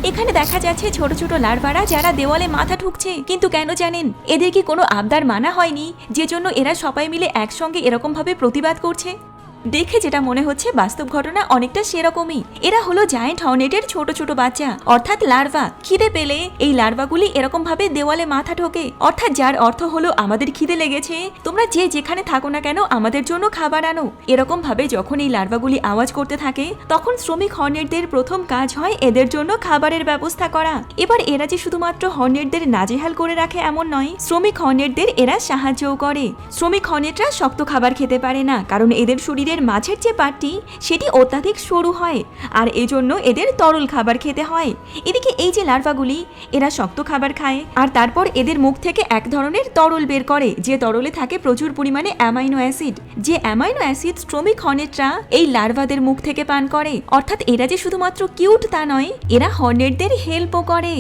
এখানে দেখা যাচ্ছে ছোট ছোট লার্ভারা যারা দেওয়ালে মাথা ঠুকছে, কিন্তু কেন জানেন? এদের কি কোনো আবদার মানা হয়নি যে জন্য এরা সবাই মিলে একসঙ্গে এরকম ভাবে প্রতিবাদ করছে? দেখে যেটা মনে হচ্ছে বাস্তব ঘটনা অনেকটা সেরকমই। এরা হলো জায়ান্ট হর্নেটের ছোট ছোট বাচ্চা, অর্থাৎ লার্ভা। খিদে পেলে এই লার্ভাগুলি এরকম ভাবে দেওয়ালে মাথা ঠোকে, অর্থাৎ যার অর্থ হলো আমাদের খিদে লেগেছে, তোমরা যে যেখানে থাকো না কেন আমাদের জন্য খাবার আনো। এরকম ভাবে যখন এই লার্ভাগুলি আওয়াজ করতে থাকে তখন শ্রমিক হর্নেটদের প্রথম কাজ হয় এদের জন্য খাবারের ব্যবস্থা করা। এবার এরা যে শুধুমাত্র হর্নেটদের নাজেহাল করে রাখে এমন নয়, শ্রমিক হর্নেটদের এরা সাহায্যও করে। শ্রমিক হর্নেটরা শক্ত খাবার খেতে পারে না, কারণ এদের শরীরে মাঝের যে পাটটি সেটি অত্যাধিক সরু হয়, আর এজন্য এদের তরল খাবার খেতে হয়। এদিকে এই যে লার্ভাগুলি এরা শক্ত খাবার খায়, আর তারপর এদের মুখ থেকে এক ধরনের তরল বের করে, যে তরলে থাকে প্রচুর পরিমাণে অ্যামাইনো অ্যাসিড। যে অ্যামাইনো অ্যাসিড শ্রমিক হর্নেটরা এই লার্ভাদের মুখ থেকে পান করে। অর্থাৎ এরা যে শুধুমাত্র কিউট তা নয়, এরা হর্নেটদের হেল্পও করে।